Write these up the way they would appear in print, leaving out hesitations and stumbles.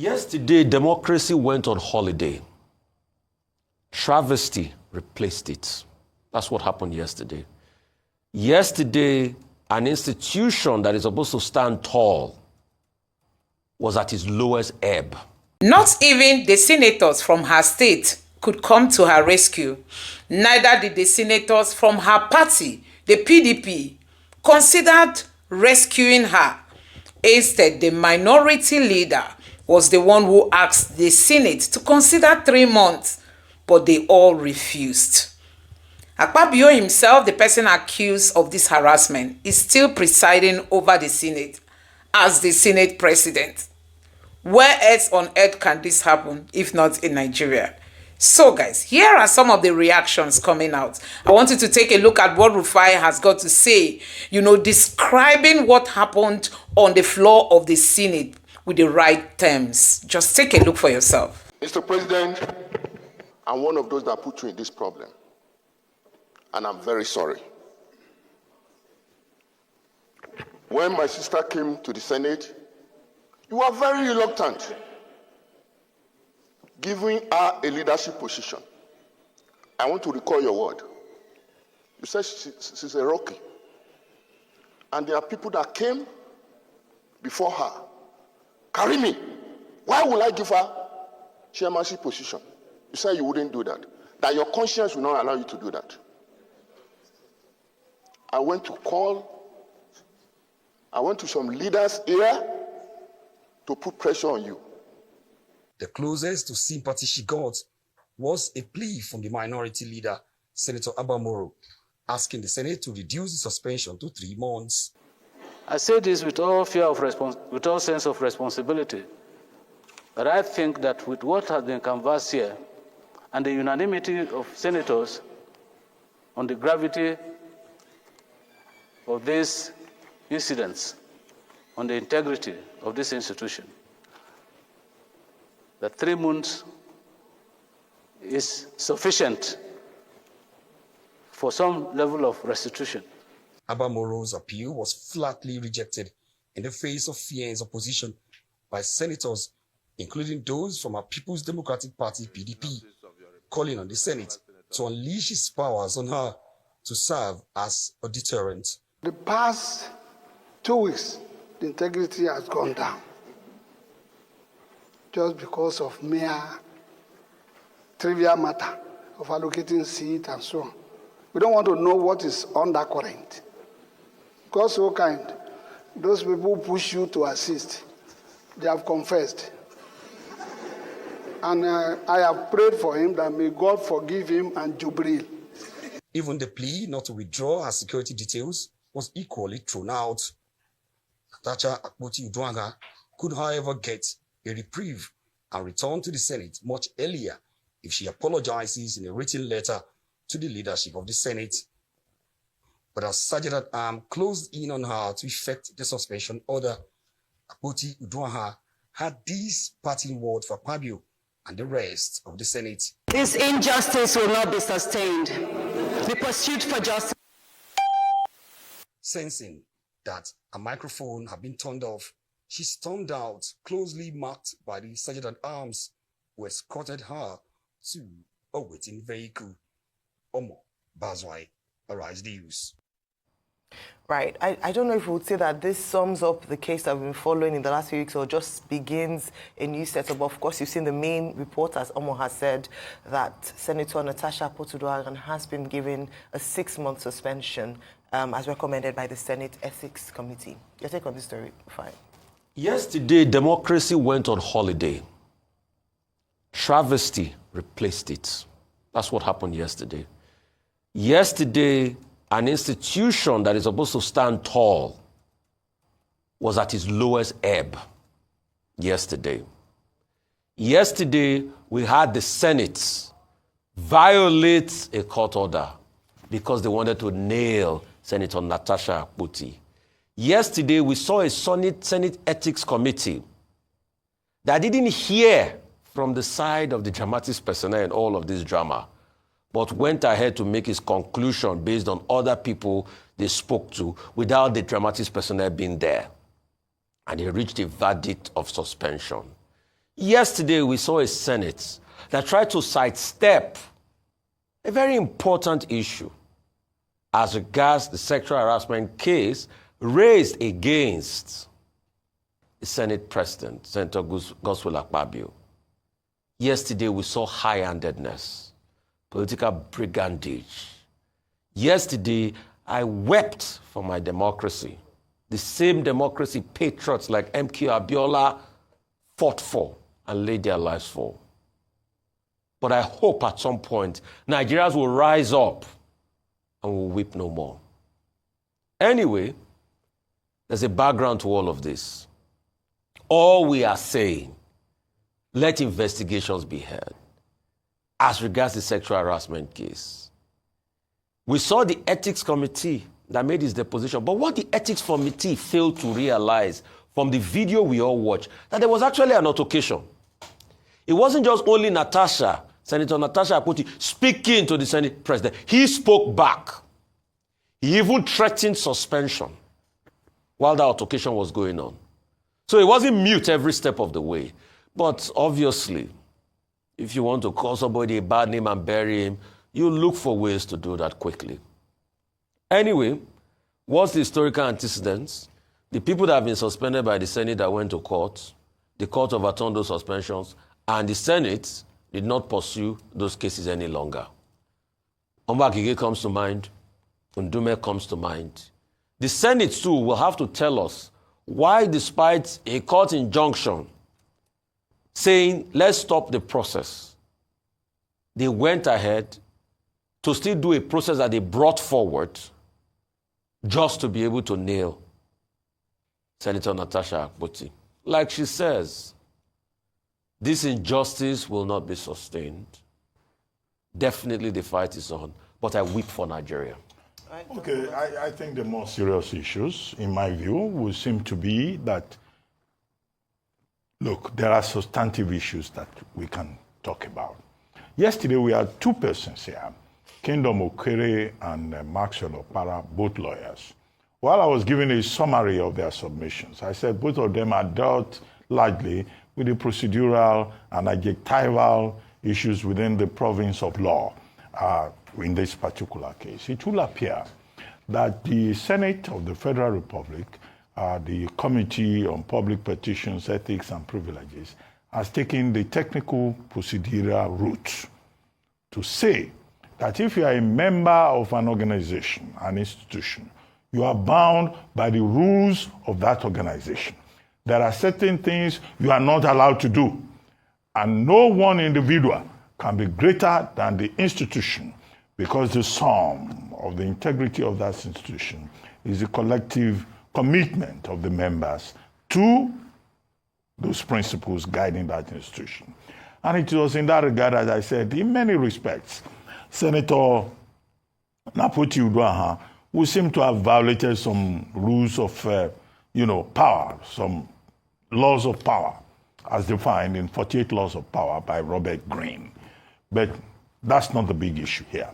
Yesterday, democracy went on holiday. Travesty replaced it. That's what happened yesterday. Yesterday, an institution that is supposed to stand tall was at its lowest ebb. Not even the senators from her state could come to her rescue. Neither did the senators from her party, the PDP, considered rescuing her. Instead, the minority leader was the one who asked the Senate to consider 3 months, but they all refused. Akpabio himself, the person accused of this harassment, is still presiding over the Senate as the Senate president. Where else on earth can this happen if not in Nigeria? So guys, here are some of the reactions coming out. I want you to take a look at what Rufai has got to say, describing what happened on the floor of the Senate with the right terms. Just take a look for yourself. Mr. President, I'm one of those that put you in this problem, and I'm very sorry. When my sister came to the Senate, you were very reluctant, giving her a leadership position. I want to recall your word. You said she's a rookie. And there are people that came before her. Karimi, why would I give her chairmanship position? You said you wouldn't do that. That your conscience will not allow you to do that. I went to some leaders here to put pressure on you. The closest to sympathy she got was a plea from the minority leader, Senator Abamoro, asking the Senate to reduce the suspension to 3 months. I say this with all with all sense of responsibility. But I think that with what has been canvassed here and the unanimity of senators on the gravity of these incidents, on the integrity of this institution, that 3 months is sufficient for some level of restitution. Abamoro's appeal was flatly rejected in the face of fierce opposition by senators, including those from our People's Democratic Party, PDP, calling on the Senate to unleash its powers on her to serve as a deterrent. The past 2 weeks, the integrity has gone down just because of mere trivial matter of allocating seat and so on. We don't want to know what is undercurrent. God so kind, those people who push you to assist, they have confessed. And I have prayed for him that may God forgive him and Jubril. Even the plea not to withdraw her security details was equally thrown out. Natasha Akpoti-Uduaghan could, however, get a reprieve and return to the Senate much earlier if she apologizes in a written letter to the leadership of the Senate. But as Sergeant-at-Arms closed in on her to effect the suspension order, Akpoti-Uduaghan had this parting word for Akpabio and the rest of the Senate. This injustice will not be sustained. The pursuit for justice. Sensing that a microphone had been turned off, she stormed out, closely marked by the Sergeant-at-Arms, who escorted her to a waiting vehicle. Omo Bazwai, Arise News. Right. I don't know if we would say that this sums up the case that we've been following in the last few weeks or just begins a new setup. Of course, you've seen the main report, as Omo has said, that Senator Natasha Akpoti-Uduaghan has been given a 6-month suspension as recommended by the Senate Ethics Committee. Your take on this story, Rufai? Yesterday, democracy went on holiday. Travesty replaced it. That's what happened yesterday. Yesterday, an institution that is supposed to stand tall was at its lowest ebb yesterday. Yesterday, we had the Senate violate a court order because they wanted to nail Senator Natasha Akpoti. Yesterday, we saw a Senate Ethics Committee that didn't hear from the side of the dramatics personnel in all of this drama, but went ahead to make its conclusion based on other people they spoke to without the dramatics personnel being there. And he reached a verdict of suspension. Yesterday, we saw a Senate that tried to sidestep a very important issue as regards the sexual harassment case raised against the Senate President, Senator Godswill Akpabio. Yesterday, we saw high-handedness, political brigandage. Yesterday, I wept for my democracy, the same democracy patriots like M.K. Abiola fought for and laid their lives for. But I hope at some point, Nigerians will rise up and will weep no more. Anyway, there's a background to all of this. All we are saying, let investigations be held as regards the sexual harassment case. We saw the ethics committee that made its deposition, but what the ethics committee failed to realize from the video we all watched, that there was actually an altercation. It wasn't just only Natasha, Senator Natasha Akpoti, speaking to the Senate President. He spoke back. He even threatened suspension while the altercation was going on. So he wasn't mute every step of the way. But obviously, if you want to call somebody a bad name and bury him, you look for ways to do that quickly. Anyway, what's the historical antecedents? The people that have been suspended by the Senate that went to court, the court overturned those suspensions, and the Senate did not pursue those cases any longer. Ombakige comes to mind. Ndume comes to mind. The Senate, too, will have to tell us why, despite a court injunction saying, let's stop the process, they went ahead to still do a process that they brought forward just to be able to nail Senator Natasha Akpoti. Like she says, this injustice will not be sustained. Definitely the fight is on, but I weep for Nigeria. Okay, I think the more serious issues, in my view, will seem to be that, look, there are substantive issues that we can talk about. Yesterday, we had two persons here, Kingdom Okere and Maxwell Opara, both lawyers. While I was giving a summary of their submissions, I said both of them are dealt largely with the procedural and adjectival issues within the province of law in this particular case. It will appear that the Senate of the Federal Republic, the Committee on Public Petitions, Ethics and Privileges, has taken the technical procedural route to say that if you are a member of an organization, an institution, you are bound by the rules of that organization. There are certain things you are not allowed to do, and no one individual can be greater than the institution, because the sum of the integrity of that institution is the collective commitment of the members to those principles guiding that institution. And it was in that regard, as I said, in many respects, Senator Napoti Uduaghan who seem to have violated some rules of, power, some laws of power, as defined in 48 Laws of Power by Robert Greene. But that's not the big issue here.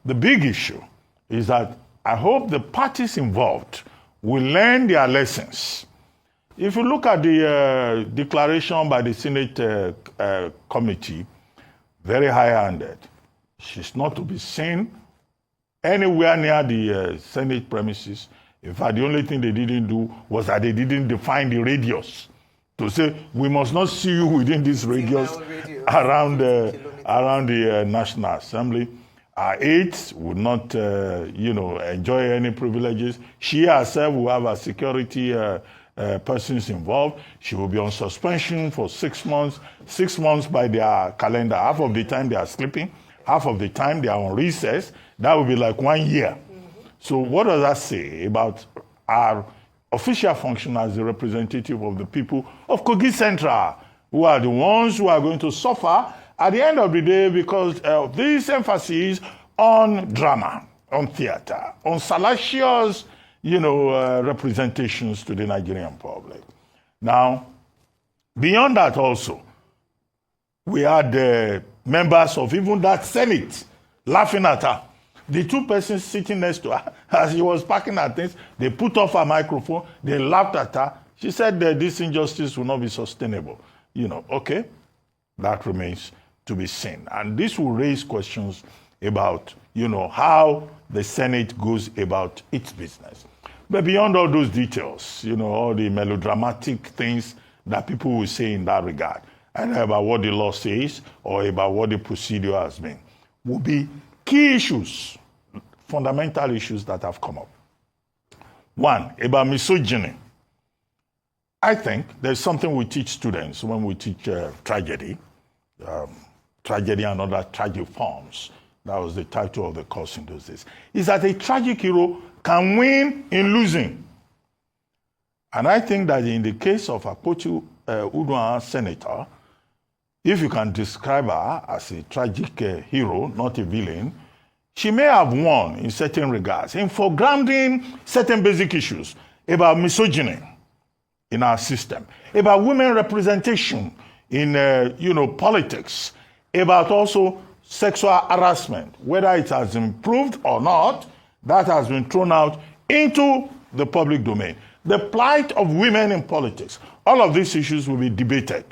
The big issue is that I hope the parties involved will learn their lessons. If you look at the declaration by the Senate committee, very high-handed. She's not to be seen anywhere near the Senate premises. In fact, the only thing they didn't do was that they didn't define the radius to say, we must not see you within this radius around the National Assembly. Our aides would not, enjoy any privileges. She herself will have her security persons involved. She will be on suspension for 6 months. 6 months by their calendar. Half of the time they are sleeping. Half of the time they are on recess. That would be like 1 year. So what does that say about our official function as the representative of the people of Kogi Central, who are the ones who are going to suffer at the end of the day because of this emphasis on drama, on theater, on salacious, representations to the Nigerian public. Now, beyond that also, we had members of even that Senate laughing at her. The two persons sitting next to her, as she was packing her things, they put off her microphone, they laughed at her. She said that this injustice will not be sustainable okay, that remains to be seen. And this will raise questions about, how the Senate goes about its business. But beyond all those details, all the melodramatic things that people will say in that regard, either about what the law says or about what the procedure has been, will be key issues, fundamental issues that have come up. One, about misogyny. I think there's something we teach students when we teach tragedy and other tragic forms. That was the title of the course in those days. Is that a tragic hero can win in losing. And I think that in the case of Akpabio Uduaghan senator, if you can describe her as a tragic hero, not a villain, she may have won in certain regards in foregrounding certain basic issues about misogyny in our system, about women representation in politics, about also sexual harassment, whether it has improved or not, that has been thrown out into the public domain. The plight of women in politics, all of these issues will be debated,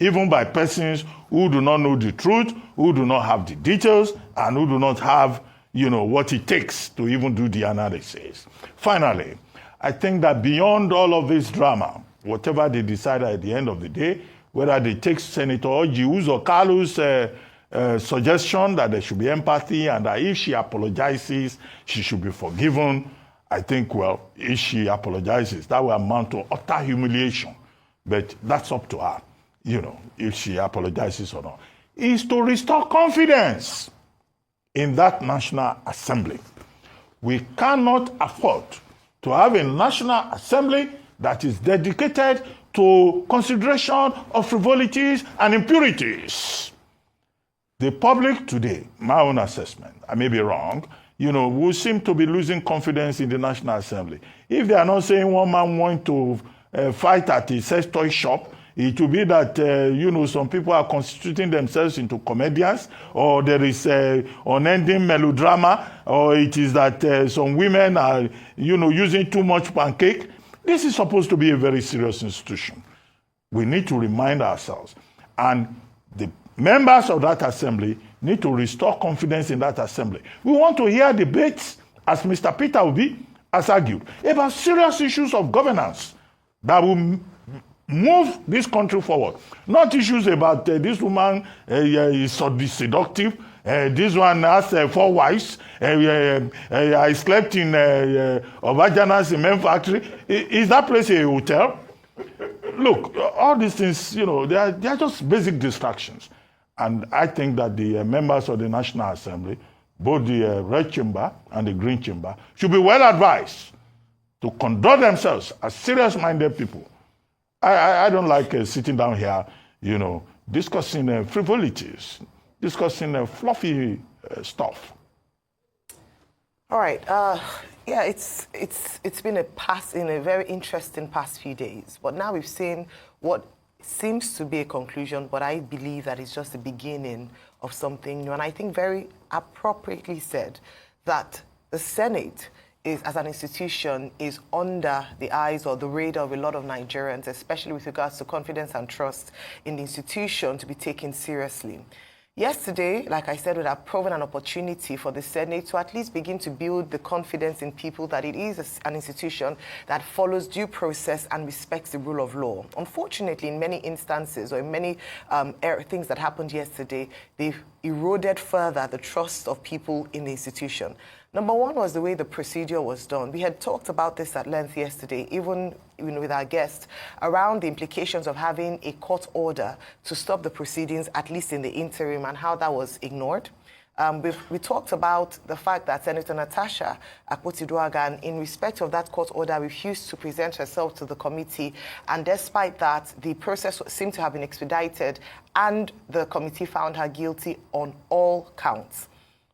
even by persons who do not know the truth, who do not have the details, and who do not have, what it takes to even do the analysis. Finally, I think that beyond all of this drama, whatever they decide at the end of the day, whether they take Senator Ojiu's or Kalu's suggestion that there should be empathy and that if she apologizes, she should be forgiven, I think, well, if she apologizes, that will amount to utter humiliation. But that's up to her, if she apologizes or not. Is to restore confidence in that National Assembly. We cannot afford to have a National Assembly that is dedicated to consideration of frivolities and impurities. The public today, my own assessment, I may be wrong, will seem to be losing confidence in the National Assembly. If they are not saying one man wants to fight at a sex toy shop, it will be that, some people are constituting themselves into comedians, or there is unending melodrama, or it is that some women are, using too much pancake. This is supposed to be a very serious institution. We need to remind ourselves. And the members of that assembly need to restore confidence in that assembly. We want to hear debates, as Mr. Peter Obi has argued, about serious issues of governance that will move this country forward. Not issues about this woman is seductive, this one has 4 wives, I slept in Obajanas cement factory. Is that place a hotel? Look, all these things, they are just basic distractions. And I think that the members of the National Assembly, both the Red Chamber and the Green Chamber, should be well advised to conduct themselves as serious-minded people. I don't like sitting down here, discussing frivolities, discussing fluffy stuff. All right. Yeah, it's been a very interesting past few days. But now we've seen what seems to be a conclusion, but I believe that it's just the beginning of something new. And I think very appropriately said that the Senate is, as an institution, is under the eyes or the radar of a lot of Nigerians, especially with regards to confidence and trust in the institution to be taken seriously. Yesterday, like I said, would have proven an opportunity for the Senate to at least begin to build the confidence in people that it is an institution that follows due process and respects the rule of law. Unfortunately, in many instances or in many things that happened yesterday, they've eroded further the trust of people in the institution. Number one was the way the procedure was done. We had talked about this at length yesterday, even with our guests, around the implications of having a court order to stop the proceedings, at least in the interim, and how that was ignored. We talked about the fact that Senator Natasha Akpabio Uduaghan, in respect of that court order, refused to present herself to the committee, and despite that, the process seemed to have been expedited, and the committee found her guilty on all counts.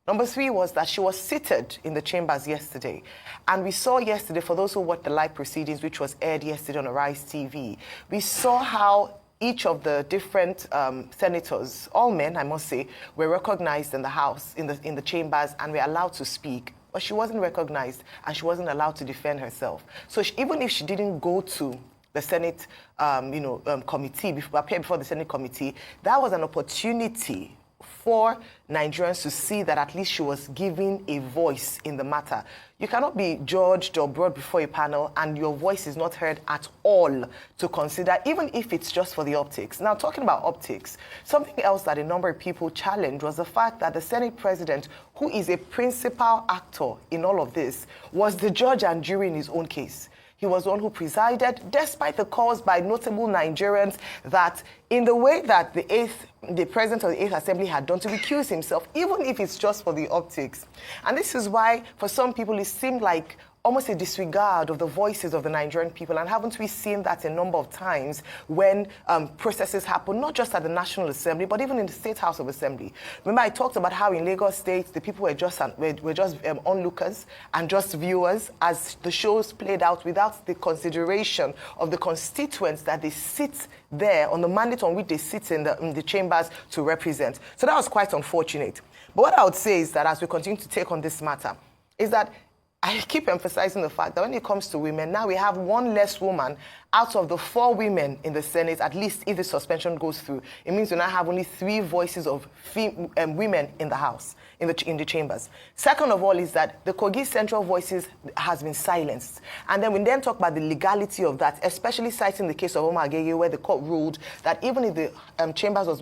Number three was that she was seated in the chambers yesterday. And we saw yesterday, for those who watched the live proceedings, which was aired yesterday on Arise TV, we saw how each of the different senators, all men, I must say, were recognized in the House, in the chambers, and were allowed to speak. But she wasn't recognized, and she wasn't allowed to defend herself. So even if she didn't go to the Senate, committee, appear before the Senate committee, that was an opportunity for Nigerians to see that at least she was giving a voice in the matter. You cannot be judged or brought before a panel and your voice is not heard at all to consider, even if it's just for the optics. Now, talking about optics, something else that a number of people challenged was the fact that the Senate president, who is a principal actor in all of this, was the judge and jury in his own case. He was the one who presided, despite the calls by notable Nigerians that in the way that the president of the 8th Assembly had done to recuse himself, even if it's just for the optics. And this is why, for some people, it seemed like almost a disregard of the voices of the Nigerian people. And haven't we seen that a number of times when processes happen, not just at the National Assembly, but even in the State House of Assembly? Remember, I talked about how in Lagos State, the people were just onlookers and just viewers as the shows played out without the consideration of the constituents that they sit there on the mandate on which they sit in the chambers to represent. So that was quite unfortunate. But what I would say is that as we continue to take on this matter, is that I keep emphasizing the fact that when it comes to women, now we have one less woman out of the 4 women in the Senate, at least if the suspension goes through. It means we now have only 3 voices of women in the House, in the chambers. Second of all is that the Kogi Central voices has been silenced. And then we then talk about the legality of that, especially citing the case of Omar Agege, where the court ruled that even if the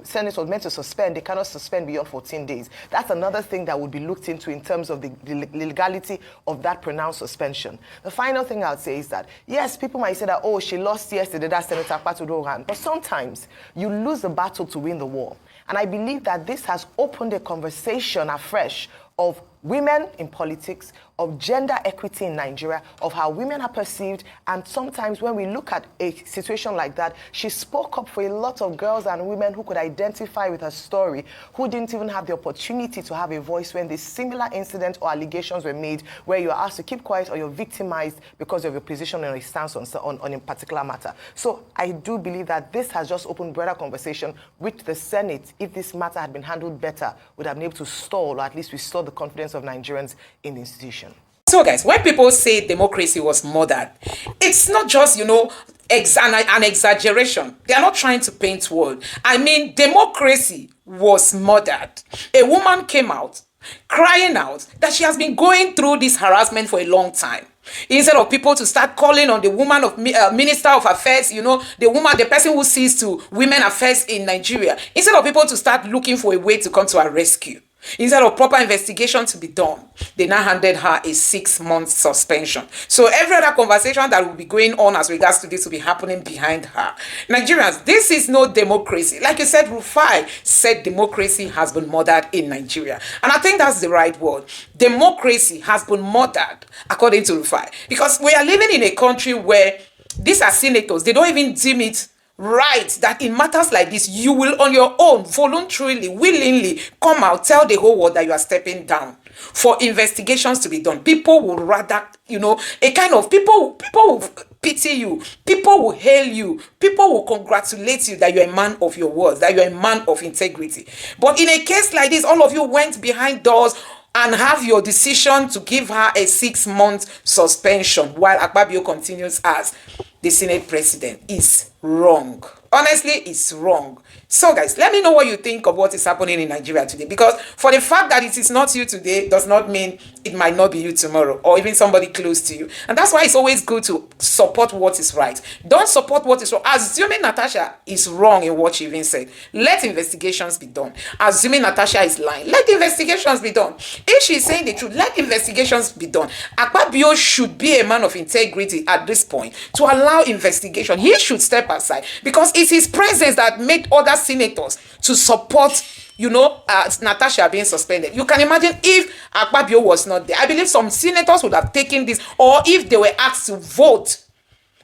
Senate was meant to suspend, they cannot suspend beyond 14 days. That's another thing that would be looked into in terms of the legality of that pronounced suspension. The final thing I would say is that, yes, people might say that, oh, she lost yesterday, that's Senator Akpabio, but sometimes you lose the battle to win the war. And I believe that this has opened a conversation afresh of women in politics, of gender equity in Nigeria, of how women are perceived. And sometimes when we look at a situation like that, she spoke up for a lot of girls and women who could identify with her story, who didn't even have the opportunity to have a voice when this similar incident or allegations were made, where you're asked to keep quiet or you're victimized because of your position or your stance on a particular matter. So I do believe that this has just opened broader conversation with the Senate. If this matter had been handled better, would have been able to stall or at least restore the confidence of Nigerians in the institution. So guys, when people say democracy was murdered, it's not just, an exaggeration. They are not trying to paint world. I mean, democracy was murdered. A woman came out crying out that she has been going through this harassment for a long time. Instead of people to start calling on the woman of Minister of Affairs, the person who sees to women affairs in Nigeria, instead of people to start looking for a way to come to her rescue, instead of proper investigation to be done, they now handed her a 6-month suspension. So every other conversation that will be going on as regards to this will be happening behind her. Nigerians, this is no democracy. Like you said, Rufai said democracy has been murdered in Nigeria. And I think that's the right word. Democracy has been murdered, according to Rufai. Because we are living in a country where these are senators. They don't even deem it right that in matters like this, you will on your own, voluntarily, willingly come out, tell the whole world that you are stepping down for investigations to be done. People will rather, people will pity you, people will hail you, people will congratulate you that you're a man of your words, that you're a man of integrity. But in a case like this, all of you went behind doors and have your decision to give her a 6-month suspension while Akpabio continues as the Senate president is wrong. Honestly, it's wrong. So guys, let me know what you think of what is happening in Nigeria today, because for the fact that it is not you today does not mean it might not be you tomorrow or even somebody close to you. And that's why it's always good to support what is right. Don't support what is wrong. Assuming Natasha is wrong in what she even said, let investigations be done. Assuming Natasha is lying, let investigations be done. If she's saying the truth, let investigations be done. Akpabio should be a man of integrity at this point to allow investigation. He should step aside, because it's his presence that made other senators to support Natasha being suspended. You can imagine if Akpabio was not there. I believe some senators would have taken this, or if they were asked to vote,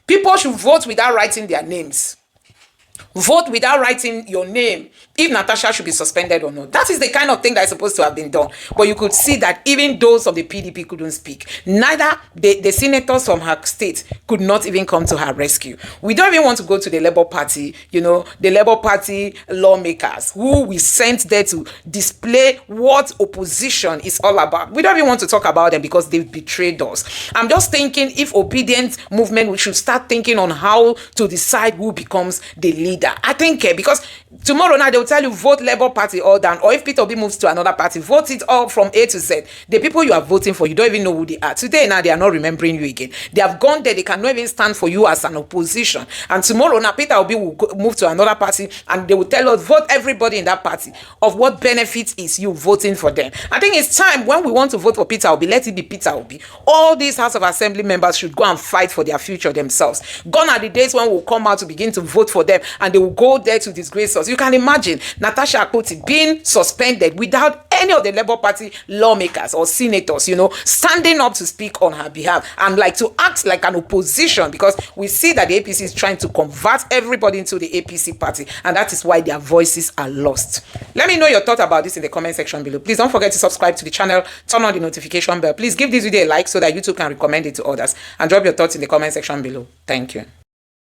people should vote without writing their names. vote without writing your name if Natasha should be suspended or not. That is the kind of thing that is supposed to have been done. But you could see that even those of the PDP couldn't speak. Neither the senators from her state could not even come to her rescue. We don't even want to go to the Labour Party, the Labour Party lawmakers who we sent there to display what opposition is all about. We don't even want to talk about them because they've betrayed us. I'm just thinking if obedient movement, we should start thinking on how to decide who becomes the leader. I think because tomorrow now they'll tell you vote Labour Party all down, or if Peter Obi moves to another party, vote it all from A to Z. The people you are voting for, you don't even know who they are. Today now they are not remembering you again. They have gone there, they cannot even stand for you as an opposition. And tomorrow now Peter Obi will move to another party and they will tell us vote everybody in that party. Of what benefit is you voting for them? I think it's time when we want to vote for Peter Obi, let it be Peter Obi. All these House of Assembly members should go and fight for their future themselves. Gone are the days when we'll come out to begin to vote for them and they will go there to disgrace us. You can imagine Natasha Akpoti being suspended without any of the Labour Party lawmakers or senators, standing up to speak on her behalf and to act like an opposition, because we see that the APC is trying to convert everybody into the APC party, and that is why their voices are lost. Let me know your thoughts about this in the comment section below. Please don't forget to subscribe to the channel, turn on the notification bell. Please give this video a like so that YouTube can recommend it to others, and drop your thoughts in the comment section below. Thank you.